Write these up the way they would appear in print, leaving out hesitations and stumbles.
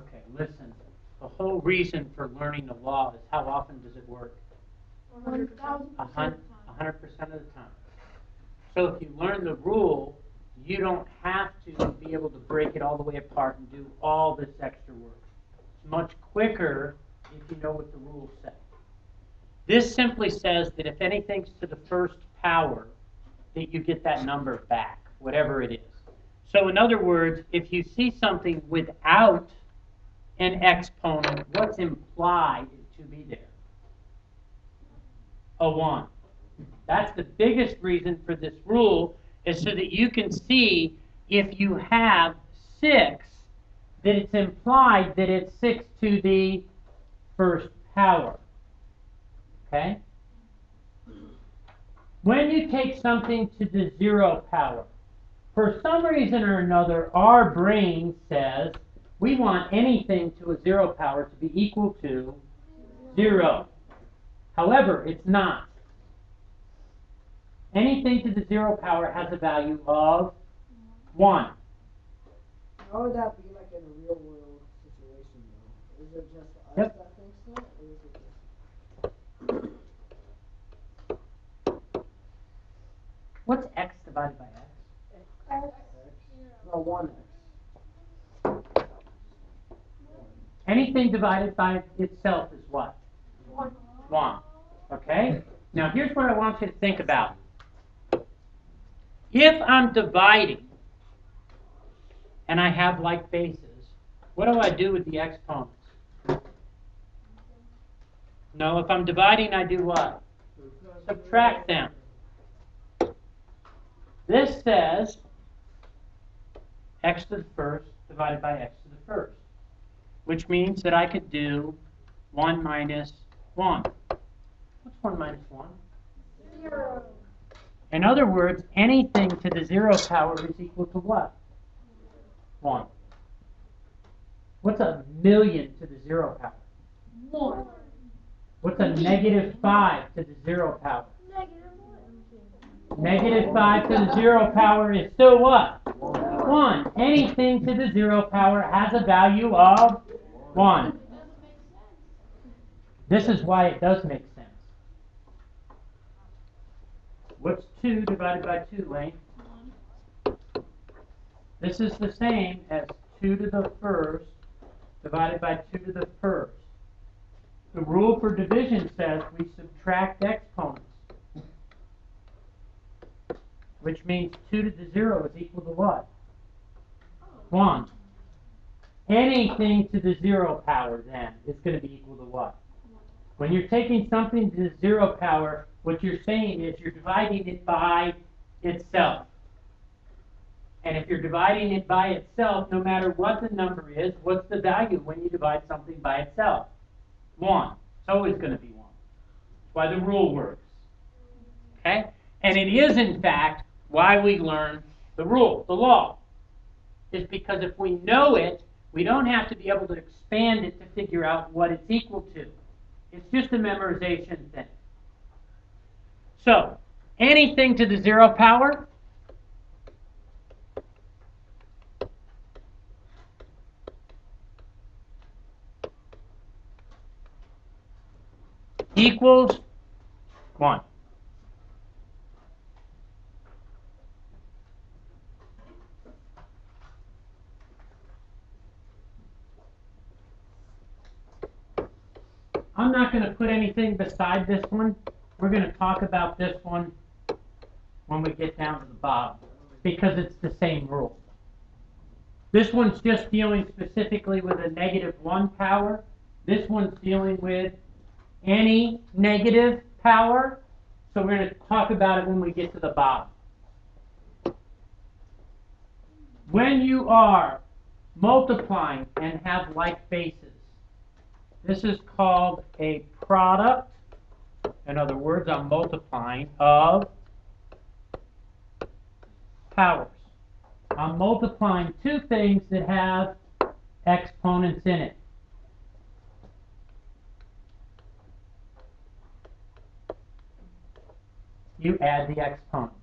Okay, listen. The whole reason for learning the law is how often does it work? 100,000% of the time. 100% of the time. So if you learn the rule, you don't have to be able to break it all the way apart and do all this extra work. It's much quicker if you know what the rules say. This simply says that if anything's to the first power, that you get that number back, whatever it is. So in other words, if you see something without an exponent, what's implied to be there? A 1. That's the biggest reason for this rule, is so that you can see if you have 6, that it's implied that it's 6 to the first power. Okay? When you take something to the 0 power, for some reason or another, our brain says we want anything to a 0 power to be equal to 0. However, it's not. Anything to the 0 power has a value of 1. How would that be like in a real world situation though? Is it just us Yep. that thinks that, or is it just... What's x divided by x? X? No, 1x. Anything divided by itself is what? 1. 1. Okay? Now here's what I want you to think about. If I'm dividing and I have like bases, what do I do with the exponents? No, if I'm dividing, I do what? Subtract them. This says x to the first divided by x to the first, which means that I could do 1 minus 1. What's 1 minus 1? 0. In other words, anything to the 0 power is equal to what? 1. What's a million to the 0 power? 1. What's a negative 5 to the 0 power? Negative 1. Negative 5 to the 0 power is still what? 1. Anything to the 0 power has a value of 1. This is why it does make sense. What's 2 divided by 2, Lane? 1. This is the same as 2 to the first divided by 2 to the first. The rule for division says we subtract exponents, which means 2 to the 0 is equal to what? 1. Anything to the 0 power, then, is going to be equal to what? When you're taking something to the 0 power, what you're saying is you're dividing it by itself. And if you're dividing it by itself, no matter what the number is, what's the value when you divide something by itself? 1. It's always going to be 1. That's why the rule works. Okay? And it is, in fact, why we learn the rule, the law. Is because if we know it, we don't have to be able to expand it to figure out what it's equal to. It's just a memorization thing. So, anything to the 0 power equals 1. I'm not going to put anything beside this one. We're going to talk about this one when we get down to the bottom, because it's the same rule. This one's just dealing specifically with a negative 1 power. This one's dealing with any negative power. So we're going to talk about it when we get to the bottom. When you are multiplying and have like bases, this is called a product. In other words, I'm multiplying of powers. I'm multiplying two things that have exponents in it. You add the exponents.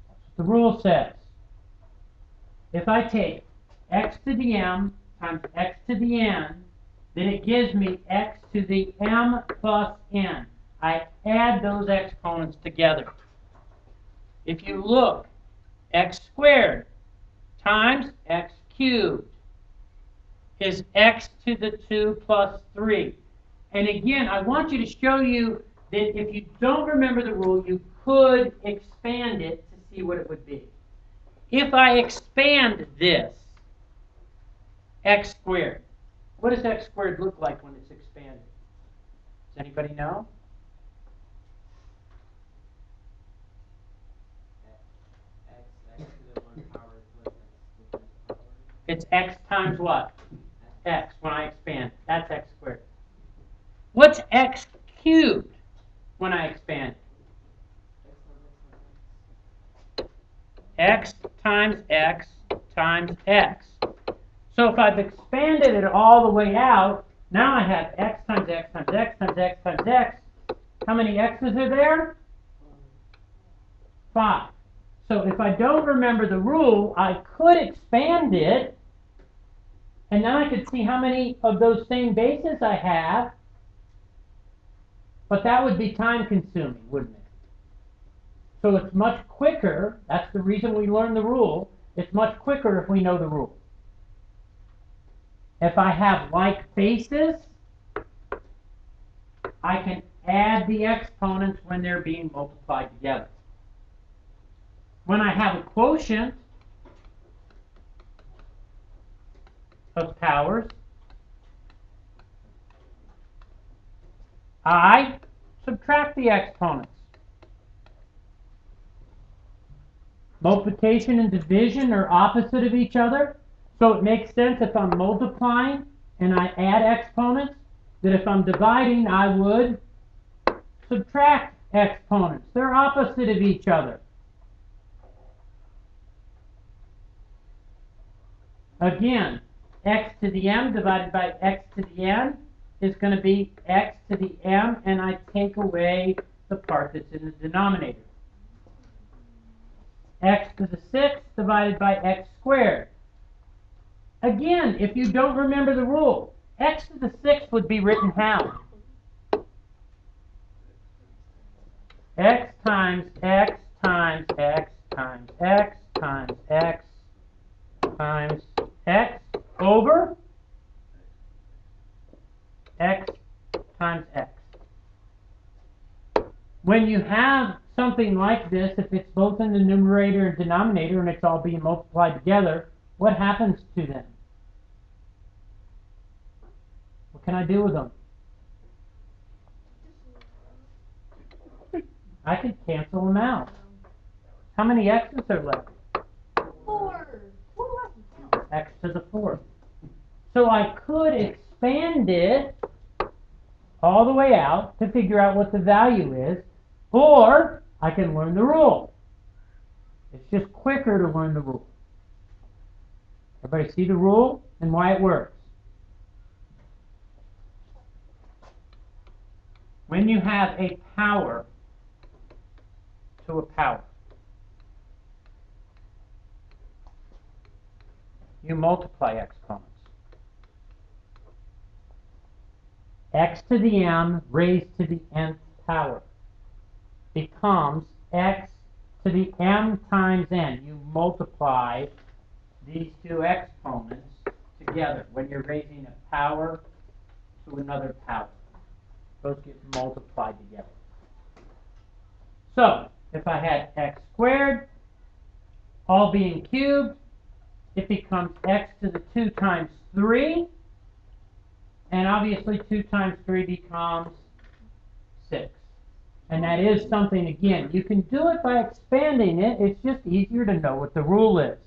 That's what the rule says. If I take x to the m times x to the n, then it gives me x to the m plus n. I add those exponents together. If you look, x squared times x cubed is x to the 2 plus 3. And again, I want you to show you that if you don't remember the rule, you could expand it to see what it would be. If I expand this, x squared, what does x squared look like when it's expanded? Does anybody know? X to the 1 power plus x power. It's x times what? X when I expand. That's x squared. What's x cubed when I expand? X times x times x. So if I've expanded it all the way out, now I have x times x times x times x times x. How many x's are there? 5. So if I don't remember the rule, I could expand it, and then I could see how many of those same bases I have, but that would be time consuming, wouldn't it? So it's much quicker, that's the reason we learn the rule, it's much quicker if we know the rule. If I have like bases, I can add the exponents when they're being multiplied together. When I have a quotient of powers, I subtract the exponents. Multiplication and division are opposite of each other, so it makes sense if I'm multiplying and I add exponents, that if I'm dividing, I would subtract exponents. They're opposite of each other. Again, x to the m divided by x to the n is going to be x to the m, and I take away the part that's in the denominator. X to the 6th divided by x squared. Again, if you don't remember the rule, x to the 6th would be written how? X times x times x times x times x times x over x times x. When you have something like this, if it's both in the numerator and denominator and it's all being multiplied together, what happens to them? What can I do with them? I can cancel them out. How many x's are left? 4. X to the 4th. So I could expand it all the way out to figure out what the value is, or I can learn the rule. It's just quicker to learn the rule. Everybody see the rule and why it works? When you have a power to a power, you multiply exponents. X to the m raised to the nth power becomes x to the m times n. You multiply these two exponents together when you're raising a power to another power. Those get multiplied together. So, if I had x squared, all being cubed, it becomes x to the 2 times 3. And obviously 2 times 3 becomes 6. And that is something, again, you can do it by expanding it. It's just easier to know what the rule is.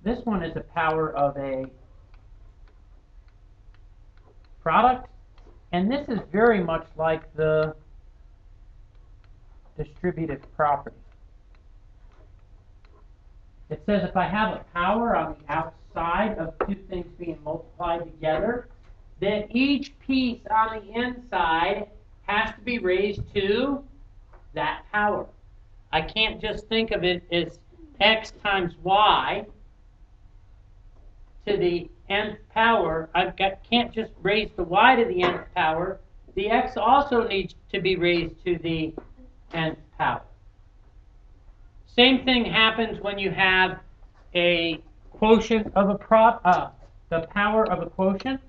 This one is a power of a product. And this is very much like the distributive property. It says if I have a power on the outside of two things being multiplied together, then each piece on the inside has to be raised to that power. I can't just think of it as x times y to the nth power. Can't just raise the y to the nth power. The x also needs to be raised to the nth power. Same thing happens when you have a quotient of a the power of a quotient.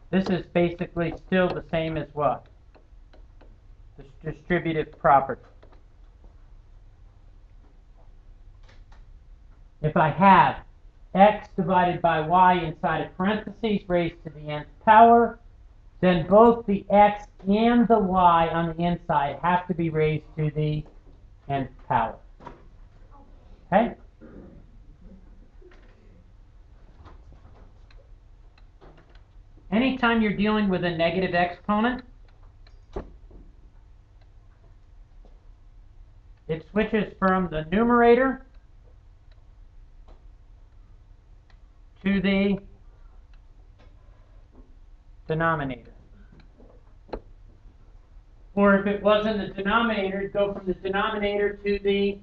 This is basically still the same as what? The distributive property. If I have x divided by y inside of parentheses raised to the nth power, then both the x and the y on the inside have to be raised to the nth power. Okay? Anytime you're dealing with a negative exponent, it switches from the numerator to the denominator. Or if it was in the denominator, it'd go from the denominator to the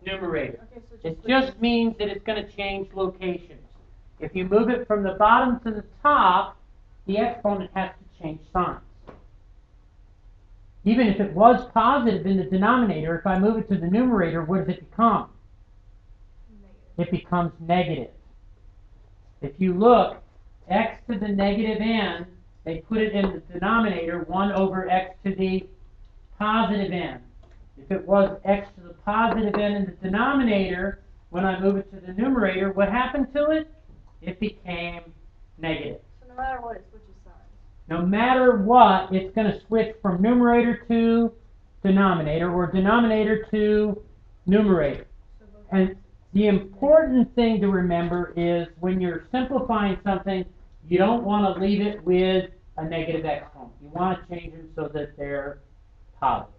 numerator. Okay, so It just means that it's going to change locations. If you move it from the bottom to the top, the exponent has to change signs. Even if it was positive in the denominator, if I move it to the numerator, what does it become? It becomes negative. If you look, x to the negative n, they put it in the denominator, 1 over x to the positive n. If it was x to the positive n in the denominator, when I move it to the numerator, what happened to it? It became negative. So no matter what, it switches signs. No matter what, it's going to switch from numerator to denominator, or denominator to numerator. And the important thing to remember is when you're simplifying something, you don't want to leave it with a negative exponent. You want to change them so that they're positive.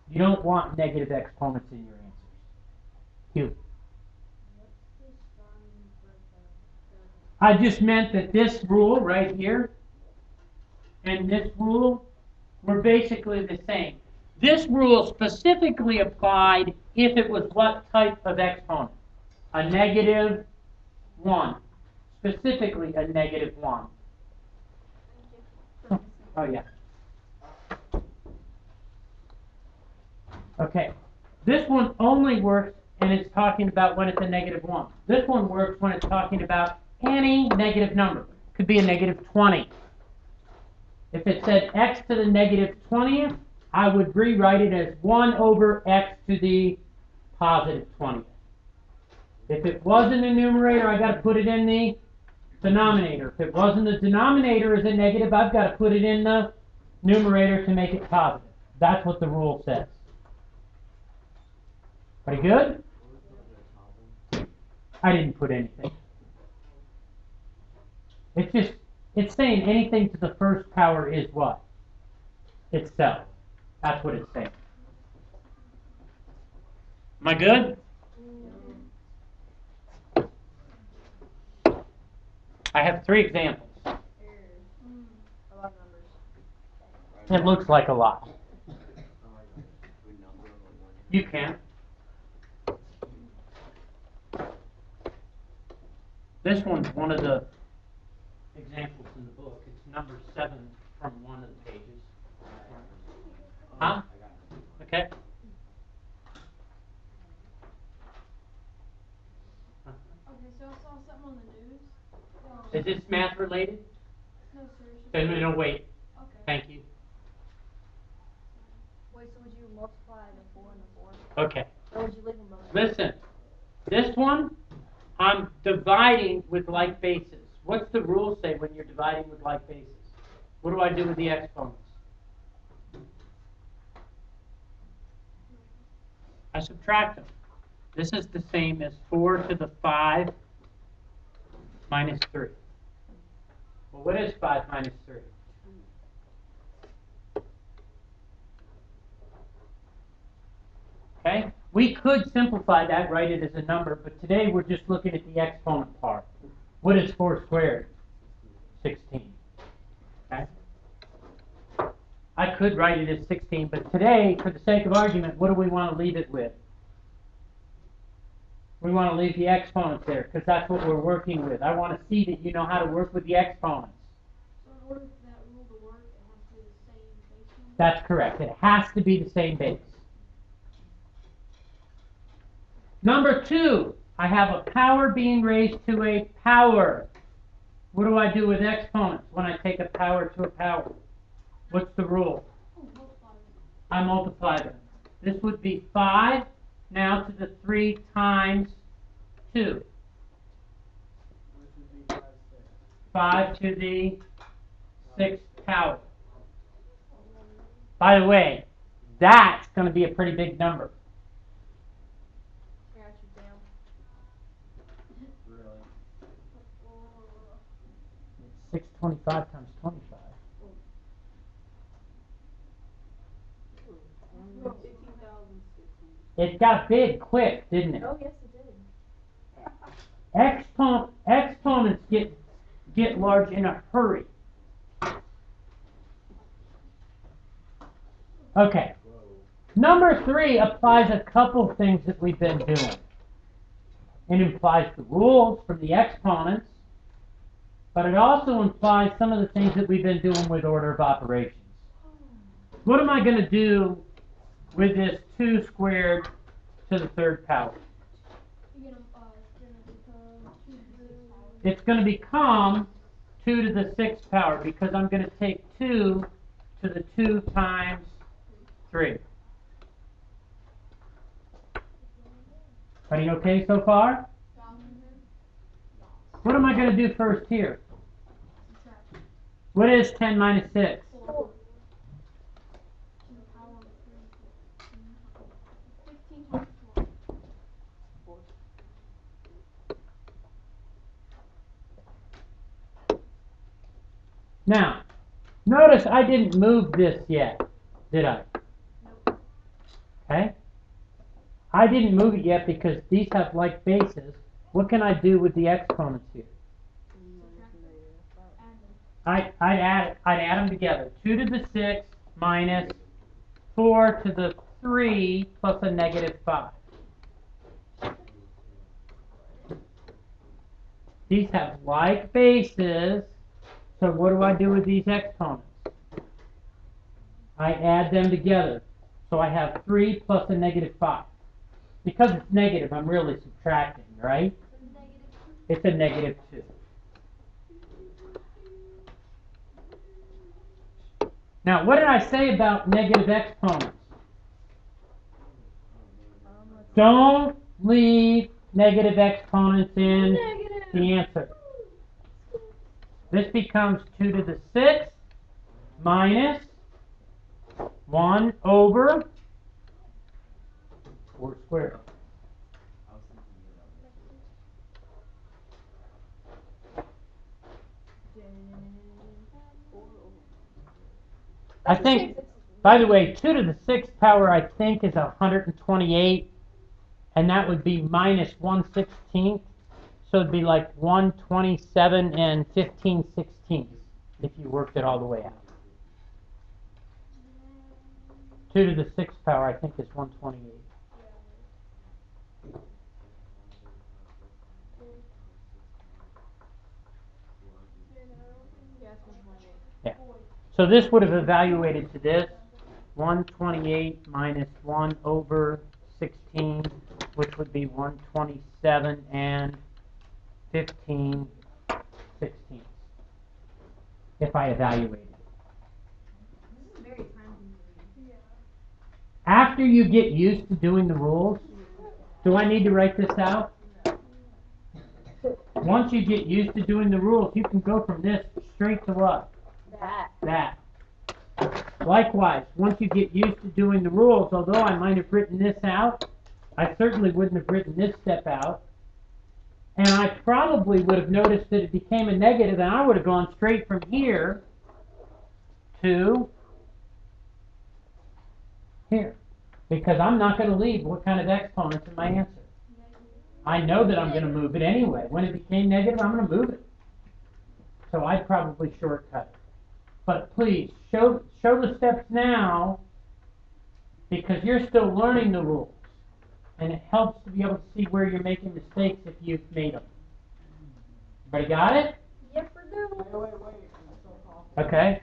You don't want negative exponents in your answers. Q. I just meant that this rule right here and this rule were basically the same. This rule specifically applied if it was what type of exponent? A negative 1. Specifically a negative 1. Oh, yeah. Okay. This one only works and it's talking about when it's a negative 1. This one works when it's talking about any negative number. Could be a negative 20. If it said x to the negative 20th, I would rewrite it as 1 over x to the positive 20th. If it was in the numerator, I've got to put it in the denominator. If it was in the denominator as a negative, I've got to put it in the numerator to make it positive. That's what the rule says. Pretty good? I didn't put anything. It's saying anything to the first power is what? Itself. That's what it's saying. Am I good? I have 3 examples. A lot of numbers. It looks like a lot. You can. This one's one of the examples in the book. It's number 7 from one of the pages. Huh? Okay. Okay, so I saw something on the news. Is this math related? No, sir. No, wait. Okay. Thank you. Wait, so would you multiply the 4 and the 4? Okay. Or would you leave them both? Listen. This one, I'm dividing with like bases. What's the rule say when you're dividing with like bases? What do I do with the exponents? I subtract them. This is the same as 4 to the 5 minus 3. Well, what is 5 minus 3? Okay? We could simplify that, write it as a number, but today we're just looking at the exponent part. What is 4 squared? 16. Okay? I could write it as 16, but today, for the sake of argument, what do we want to leave it with? We want to leave the exponents there, because that's what we're working with. I want to see that you know how to work with the exponents. So in order for that rule to work, it has to be the same base number? That's correct. It has to be the same base. Number 2, I have a power being raised to a power. What do I do with exponents when I take a power to a power? What's the rule? Oh, multiply them. I multiply them. This would be 5 now to the 3 times 2. Which would be 5, 6. 5 to the 6th power. By the way, that's going to be a pretty big number. I got you down. Really? 625 times 25. 15,600. It got big quick, didn't it? Oh, yes, it did. Exponents get large in a hurry. Okay. Number 3 applies a couple things that we've been doing. It implies the rules from the exponents, but it also implies some of the things that we've been doing with order of operations. What am I going to do with this 2 squared to the 3rd power? You're gonna become 2 to the 6th power. It's going to become 2 to the 6th power because I'm going to take 2 to the 2 times 3. Everybody okay so far? What am I going to do first here? Subtract. What is 10 minus 6? 4. To the power of 3. 16 times 4. Now, notice I didn't move this yet, did I? Nope. Okay? I didn't move it yet because these have like bases. What can I do with the exponents here? Subtract them. Add them. I'd add them together. 2 to the 6 minus 4 to the 3 plus a negative 5. These have like bases, so what do I do with these exponents? I add them together. So I have 3 plus a negative 5. Because it's negative, I'm really subtracting, right? It's a negative 2. Now, what did I say about negative exponents? Don't leave negative exponents in the answer. This becomes 2 to the 6th minus 1 over 4 squared. I was thinking you about I think, by the way, 2 to the 6th power, I think, is 128, and that would be minus 1/16. So it'd be like 127 and 15/16 if you worked it all the way out. 2 to the 6th power, I think, is 128. Yeah. So this would have evaluated to this 128 minus 1 over 16, which would be 127 and 15/16 if I evaluated. This is very time consuming. Yeah. After you get used to doing the rules, do I need to write this out? Once you get used to doing the rules, you can go from this straight to what? That. Likewise, once you get used to doing the rules, although I might have written this out, I certainly wouldn't have written this step out. And I probably would have noticed that it became a negative, and I would have gone straight from here to here. Because I'm not going to leave what kind of exponents in my answer. I know that I'm going to move it anyway. When it became negative, I'm going to move it. So I'd probably shortcut it. But please, show the steps now, because you're still learning the rules. And it helps to be able to see where you're making mistakes if you've made them. Everybody got it? Yep, we do. Wait. I'm so confident. Okay.